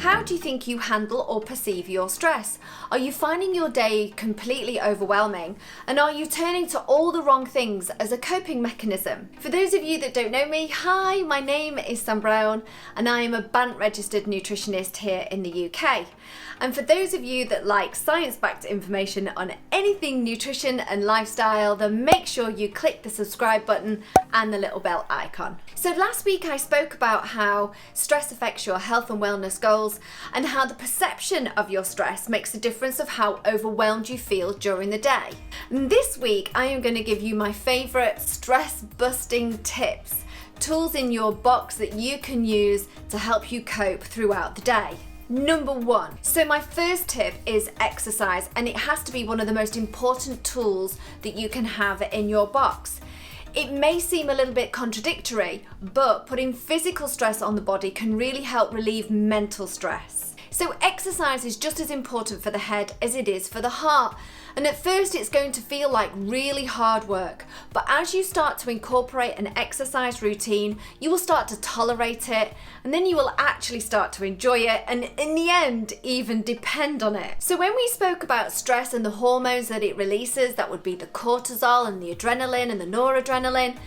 How do you think you handle or perceive your stress? Are you finding your day completely overwhelming? And are you turning to all the wrong things as a coping mechanism? For those of you that don't know me, hi, my name is Sam Brown and I am a BANT registered nutritionist here in the UK. And for those of you that like science-backed information on anything nutrition and lifestyle, then make sure you click the subscribe button and the little bell icon. So last week I spoke about how stress affects your health and wellness goals and how the perception of your stress makes a difference of how overwhelmed you feel during the day. And this week I am going to give you my favourite stress-busting tips, tools in your box that you can use to help you cope throughout the day. Number one. So my first tip is exercise, and it has to be one of the most important tools that you can have in your box. It may seem a little bit contradictory, but putting physical stress on the body can really help relieve mental stress. So exercise is just as important for the head as it is for the heart. And at first it's going to feel like really hard work, but as you start to incorporate an exercise routine, you will start to tolerate it, and then you will actually start to enjoy it, and in the end, even depend on it. So when we spoke about stress and the hormones that it releases, that would be the cortisol and the adrenaline and the noradrenaline,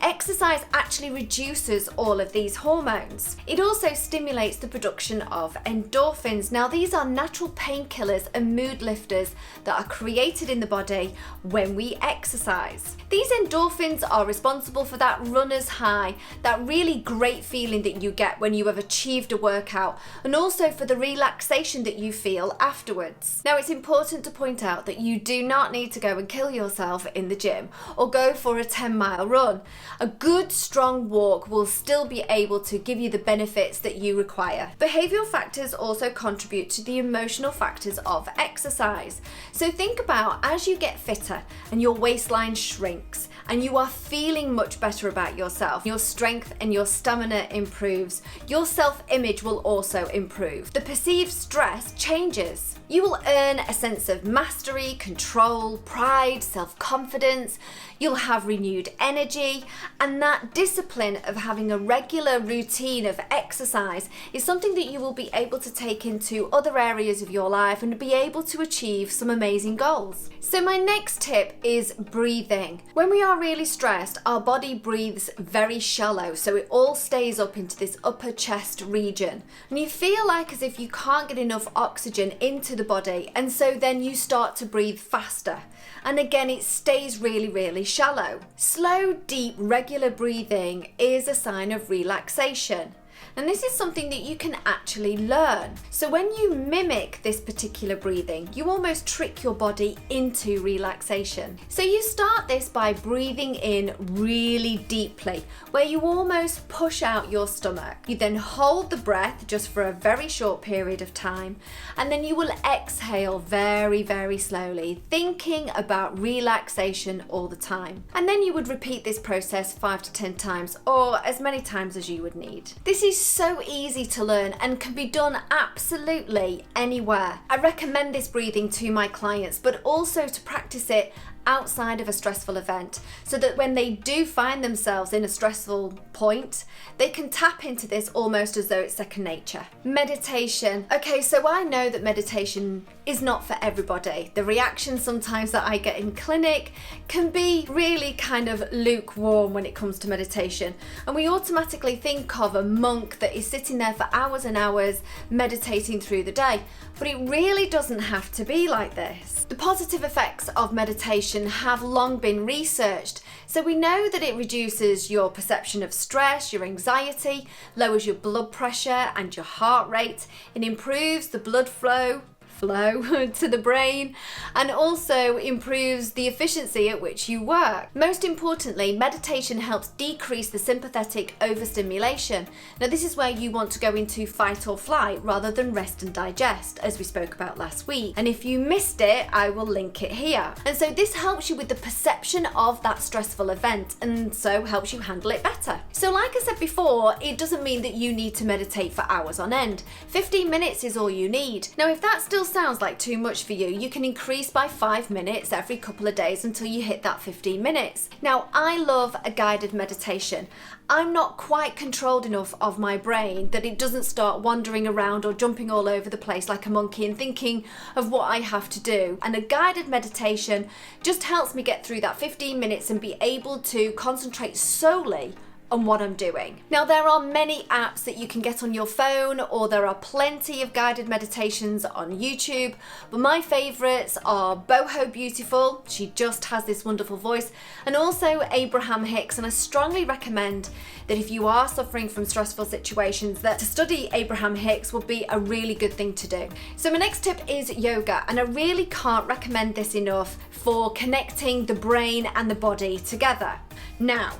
exercise actually reduces all of these hormones. It also stimulates the production of endorphins. Now these are natural painkillers and mood lifters that are created in the body when we exercise. These endorphins are responsible for that runner's high, that really great feeling that you get when you have achieved a workout, and also for the relaxation that you feel afterwards. Now it's important to point out that you do not need to go and kill yourself in the gym or go for a 10-mile run. A good strong walk will still be able to give you the benefits that you require. Behavioural factors also contribute to the emotional factors of exercise. So think about as you get fitter and your waistline shrinks and you are feeling much better about yourself, your strength and your stamina improves, your self-image will also improve. The perceived stress changes. You will earn a sense of mastery, control, pride, self-confidence. You'll have renewed energy, and that discipline of having a regular routine of exercise is something that you will be able to take into other areas of your life and be able to achieve some amazing goals. So my next tip is breathing. When we are really stressed, our body breathes very shallow, so it all stays up into this upper chest region. And you feel like as if you can't get enough oxygen into the body, and so then you start to breathe faster. And again, it stays really shallow. Slow, deep, regular breathing is a sign of relaxation. And this is something that you can actually learn. So when you mimic this particular breathing, you almost trick your body into relaxation. So you start this by breathing in really deeply, where you almost push out your stomach. You then hold the breath just for a very short period of time, and then you will exhale very slowly, thinking about relaxation all the time. And then you would repeat this process 5 to 10 times, or as many times as you would need. This is so easy to learn and can be done absolutely anywhere. I recommend this breathing to my clients, but also to practice it outside of a stressful event, so that when they do find themselves in a stressful point, they can tap into this almost as though it's second nature. Meditation. Okay, so I know that meditation is not for everybody. The reaction sometimes that I get in clinic can be really kind of lukewarm when it comes to meditation, and we automatically think of a monk that is sitting there for hours and hours meditating through the day, but it really doesn't have to be like this. The positive effects of meditation have long been researched. So we know that it reduces your perception of stress, your anxiety, lowers your blood pressure and your heart rate. It improves the blood flow to the brain, and also improves the efficiency at which you work. Most importantly, meditation helps decrease the sympathetic overstimulation. Now this is where you want to go into fight or flight rather than rest and digest, as we spoke about last week. And if you missed it, I will link it here. And so this helps you with the perception of that stressful event, and so helps you handle it better. So like I said before, it doesn't mean that you need to meditate for hours on end. 15 minutes is all you need. Now if that still sounds like too much for you, you can increase by 5 minutes every couple of days until you hit that 15 minutes. Now, I love a guided meditation. I'm not quite controlled enough of my brain that it doesn't start wandering around or jumping all over the place like a monkey and thinking of what I have to do. And a guided meditation just helps me get through that 15 minutes and be able to concentrate solely on what I'm doing. Now, there are many apps that you can get on your phone, or there are plenty of guided meditations on YouTube, but my favorites are Boho Beautiful, she just has this wonderful voice, and also Abraham Hicks. And I strongly recommend that if you are suffering from stressful situations, that to study Abraham Hicks would be a really good thing to do. So my next tip is yoga, and I really can't recommend this enough for connecting the brain and the body together. Now,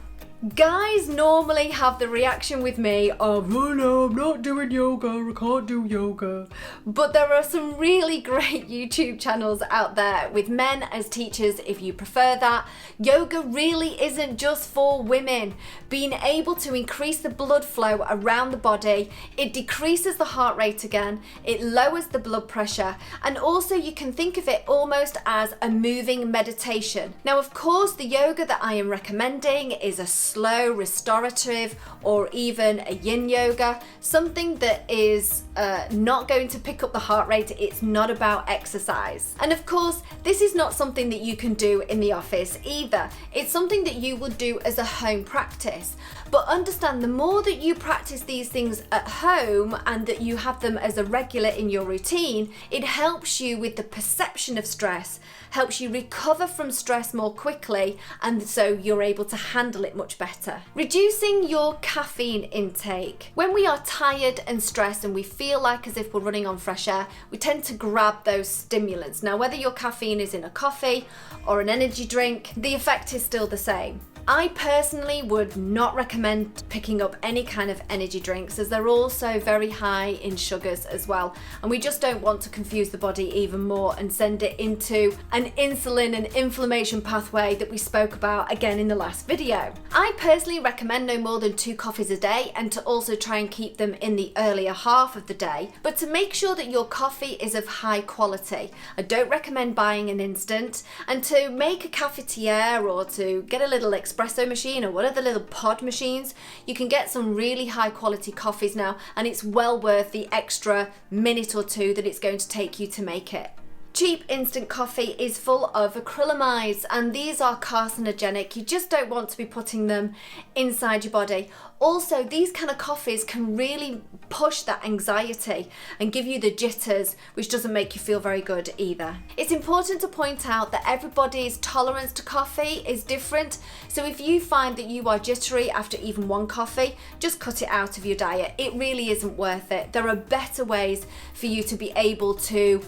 guys normally have the reaction with me of, oh no, I'm not doing yoga, I can't do yoga. But there are some really great YouTube channels out there with men as teachers if you prefer that. Yoga really isn't just for women. Being able to increase the blood flow around the body, it decreases the heart rate again, it lowers the blood pressure, and also you can think of it almost as a moving meditation. Now, of course, the yoga that I am recommending is a slow, restorative, or even a yin yoga, something that is not going to pick up the heart rate. It's not about exercise. And of course, this is not something that you can do in the office either. It's something that you would do as a home practice. But understand, the more that you practice these things at home and that you have them as a regular in your routine, it helps you with the perception of stress, helps you recover from stress more quickly, and so you're able to handle it much better. Reducing your caffeine intake. When we are tired and stressed and we feel like as if we're running on fresh air, we tend to grab those stimulants. Now, whether your caffeine is in a coffee or an energy drink, the effect is still the same. I personally would not recommend picking up any kind of energy drinks, as they're also very high in sugars as well, and we just don't want to confuse the body even more and send it into an insulin and inflammation pathway that we spoke about again in the last video. I personally recommend no more than 2 coffees a day, and to also try and keep them in the earlier half of the day, but to make sure that your coffee is of high quality. I don't recommend buying an instant, and to make a cafetiere or to get a little espresso machine or one of the little pod machines, you can get some really high quality coffees now, and it's well worth the extra minute or 2 that it's going to take you to make it. Cheap instant coffee is full of acrylamides, and these are carcinogenic. You just don't want to be putting them inside your body. Also, these kind of coffees can really push that anxiety and give you the jitters, which doesn't make you feel very good either. It's important to point out that everybody's tolerance to coffee is different. So if you find that you are jittery after even 1 coffee, just cut it out of your diet. It really isn't worth it. There are better ways for you to be able to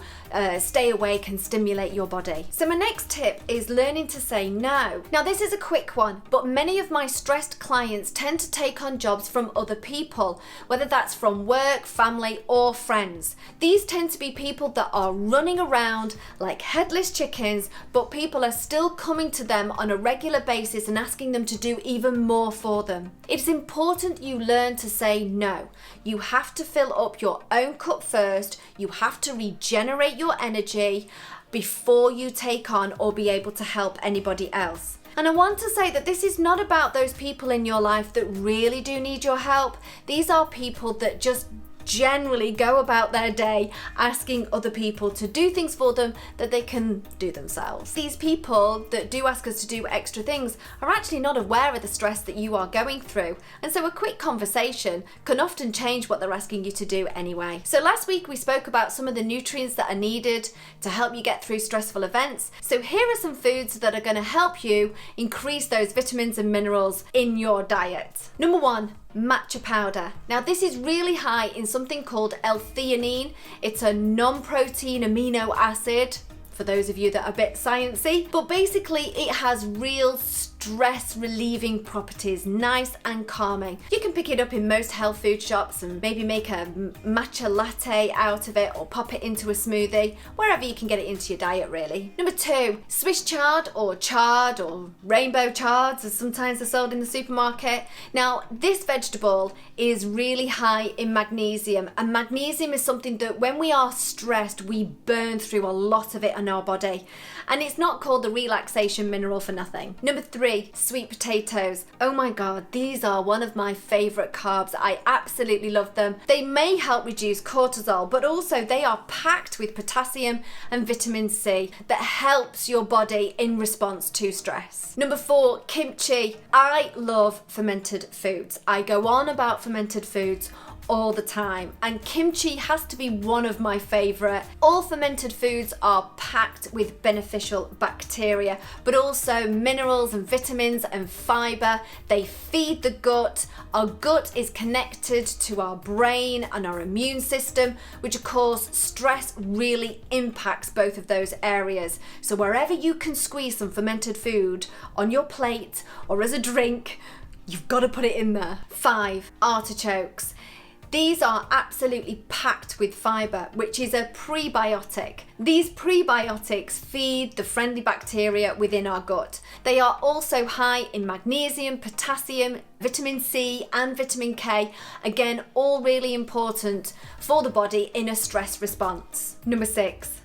stay awake and stimulate your body. So my next tip is learning to say no. Now, this is a quick one, but many of my stressed clients tend to take on jobs from other people, whether that's from work, family, or friends. These tend to be people that are running around like headless chickens, but people are still coming to them on a regular basis and asking them to do even more for them. It's important you learn to say no. You have to fill up your own cup first. You have to regenerate your energy before you take on or be able to help anybody else. And I want to say that this is not about those people in your life that really do need your help. These are people that just generally go about their day asking other people to do things for them that they can do themselves. These people that do ask us to do extra things are actually not aware of the stress that you are going through, and so a quick conversation can often change what they're asking you to do anyway. So last week we spoke about some of the nutrients that are needed to help you get through stressful events. So here are some foods that are going to help you increase those vitamins and minerals in your diet. Number 1, matcha powder. Now, this is really high in something called L-THEANINE. It's a non-protein amino acid, for those of you that are a bit sciencey, but basically it has real strong stress relieving properties, nice and calming. You can pick it up in most health food shops and maybe make a matcha latte out of it or pop it into a smoothie, wherever you can get it into your diet really. Number 2, Swiss chard or chard or rainbow chards as sometimes they're sold in the supermarket. Now this vegetable is really high in magnesium, and magnesium is something that when we are stressed we burn through a lot of it in our body, and it's not called the relaxation mineral for nothing. Number 3, sweet potatoes. Oh my god, these are one of my favourite carbs. I absolutely love them. They may help reduce cortisol, but also they are packed with potassium and vitamin C that helps your body in response to stress. Number 4, kimchi. I love fermented foods. I go on about fermented foods all the time, and kimchi has to be one of my favourite. All fermented foods are packed with beneficial bacteria, but also minerals and vitamins and fibre. They feed the gut. Our gut is connected to our brain and our immune system, which of course stress really impacts both of those areas. So wherever you can squeeze some fermented food on your plate or as a drink, you've got to put it in there. 5, artichokes. These are absolutely packed with fibre, which is a prebiotic. These prebiotics feed the friendly bacteria within our gut. They are also high in magnesium, potassium, vitamin C and vitamin K. Again, all really important for the body in a stress response. Number 6,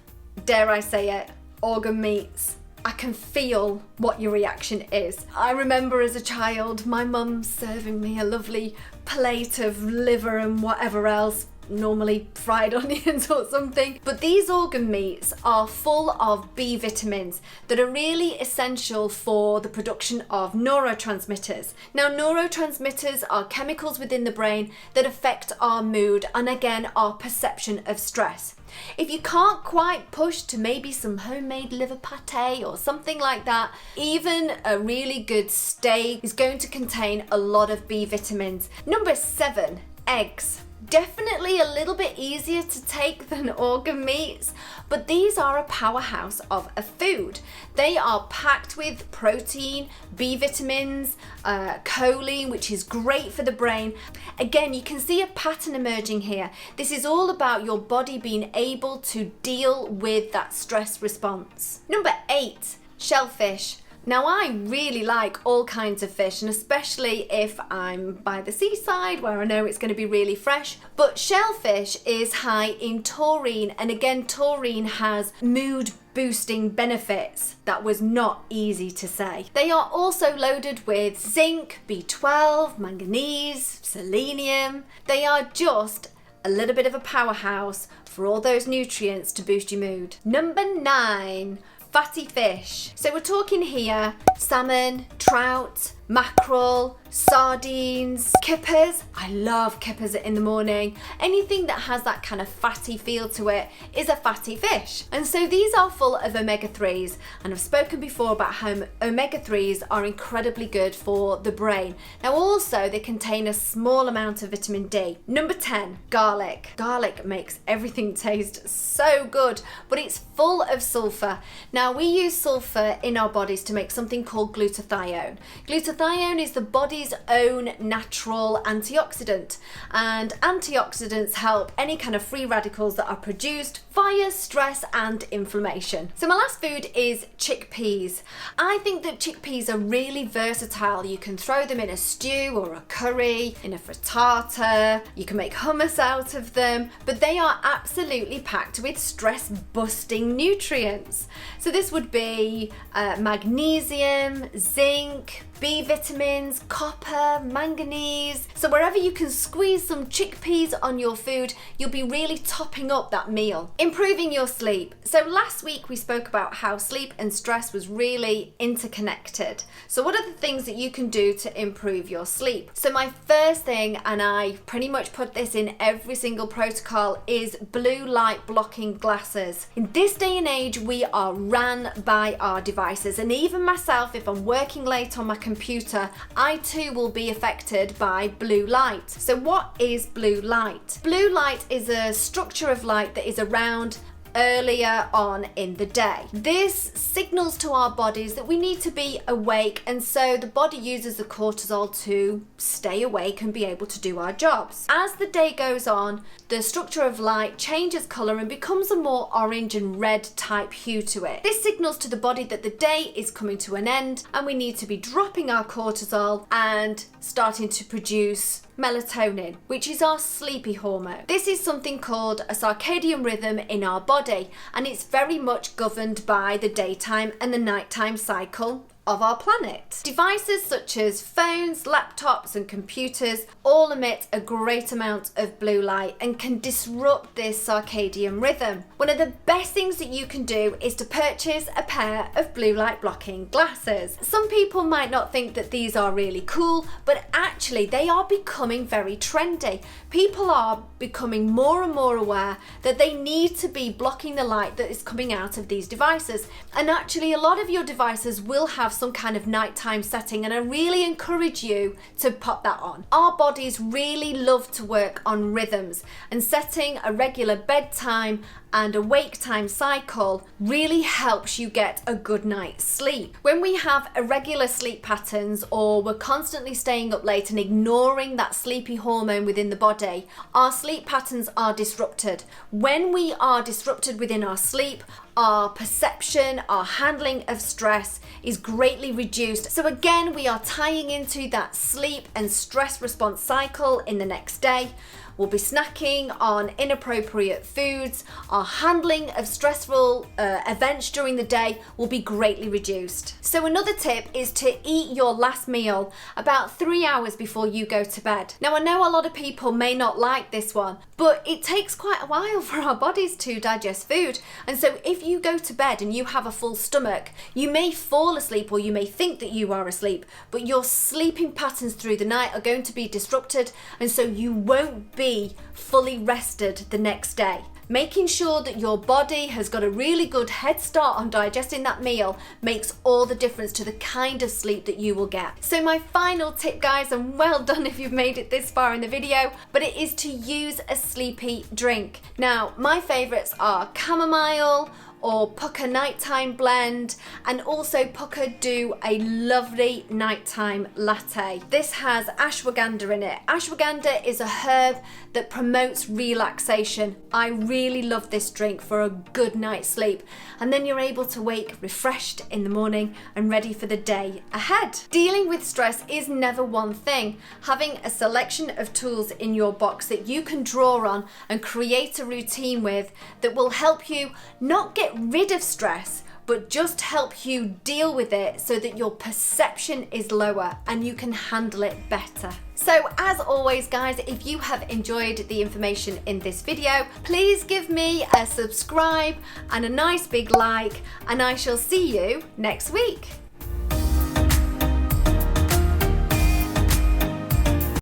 dare I say it, organ meats. I can feel what your reaction is. I remember as a child, my mum serving me a lovely plate of liver and whatever else, normally fried onions or something. But these organ meats are full of B vitamins that are really essential for the production of neurotransmitters. Now, neurotransmitters are chemicals within the brain that affect our mood and again our perception of stress. If you can't quite push to maybe some homemade liver pate or something like that, even a really good steak is going to contain a lot of B vitamins. Number 7, eggs. Definitely a little bit easier to take than organ meats, but these are a powerhouse of a food. They are packed with protein, B vitamins, choline, which is great for the brain. Again, you can see a pattern emerging here. This is all about your body being able to deal with that stress response. Number 8, shellfish. Now, I really like all kinds of fish, and especially if I'm by the seaside where I know it's going to be really fresh. But shellfish is high in taurine, and again, taurine has mood boosting benefits. That was not easy to say. They are also loaded with zinc, B12, manganese, selenium. They are just a little bit of a powerhouse for all those nutrients to boost your mood. Number 9, fatty fish. So we're talking here salmon, trout, mackerel, sardines, kippers. I love kippers in the morning. Anything that has that kind of fatty feel to it is a fatty fish. And so these are full of omega-3s, and I've spoken before about how omega-3s are incredibly good for the brain. Now also they contain a small amount of vitamin D. Number 10, garlic. Garlic makes everything taste so good, but it's full of sulphur. Now we use sulphur in our bodies to make something called glutathione. Glutathione is the body's own natural antioxidant, and antioxidants help any kind of free radicals that are produced via stress and inflammation. So my last food is chickpeas. I think that chickpeas are really versatile. You can throw them in a stew or a curry, in a frittata, you can make hummus out of them, but they are absolutely packed with stress busting nutrients. So this would be magnesium, zinc, B vitamins, copper, manganese. So wherever you can squeeze some chickpeas on your food, you'll be really topping up that meal. Improving your sleep. So last week we spoke about how sleep and stress was really interconnected. So what are the things that you can do to improve your sleep? So my first thing, and I pretty much put this in every single protocol, is blue light blocking glasses. In this day and age, we are ran by our devices, and even myself, if I'm working late on my computer, I too will be affected by blue light. So what is blue light? Blue light is a structure of light that is around earlier on in the day. This signals to our bodies that we need to be awake, and so the body uses the cortisol to stay awake and be able to do our jobs. As the day goes on, the structure of light changes colour and becomes a more orange and red type hue to it. This signals to the body that the day is coming to an end and we need to be dropping our cortisol and starting to produce melatonin, which is our sleepy hormone. This is something called a circadian rhythm in our body, and it's very much governed by the daytime and the nighttime cycle of our planet. Devices such as phones, laptops and computers all emit a great amount of blue light and can disrupt this circadian rhythm. One of the best things that you can do is to purchase a pair of blue light blocking glasses. Some people might not think that these are really cool, but actually they are becoming very trendy. People are becoming more and more aware that they need to be blocking the light that is coming out of these devices. And actually a lot of your devices will have some kind of nighttime setting, and I really encourage you to pop that on. Our bodies really love to work on rhythms, and setting a regular bedtime and a wake time cycle really helps you get a good night's sleep. When we have irregular sleep patterns, or we're constantly staying up late and ignoring that sleepy hormone within the body, our sleep patterns are disrupted. When we are disrupted within our sleep, our perception, our handling of stress is greatly reduced. So again, we are tying into that sleep and stress response cycle in the next day. We'll be snacking on inappropriate foods. Our handling of stressful events during the day will be greatly reduced. So another tip is to eat your last meal about 3 hours before you go to bed. Now I know a lot of people may not like this one, but it takes quite a while for our bodies to digest food. And so if you go to bed and you have a full stomach, you may fall asleep, or you may think that you are asleep, but your sleeping patterns through the night are going to be disrupted, and so you won't be fully rested the next day. Making sure that your body has got a really good head start on digesting that meal makes all the difference to the kind of sleep that you will get. So my final tip, guys, and well done if you've made it this far in the video, but it is to use a sleepy drink. Now, my favorites are chamomile or Pukka nighttime blend, and also Pukka do a lovely nighttime latte. This has ashwagandha in it. Ashwagandha is a herb that promotes relaxation. I really love this drink for a good night's sleep, and then you're able to wake refreshed in the morning and ready for the day ahead. Dealing with stress is never one thing. Having a selection of tools in your box that you can draw on and create a routine with that will help you not get rid of stress, but just help you deal with it so that your perception is lower and you can handle it better. So as always, guys, if you have enjoyed the information in this video, please give me a subscribe and a nice big like, and I shall see you next week.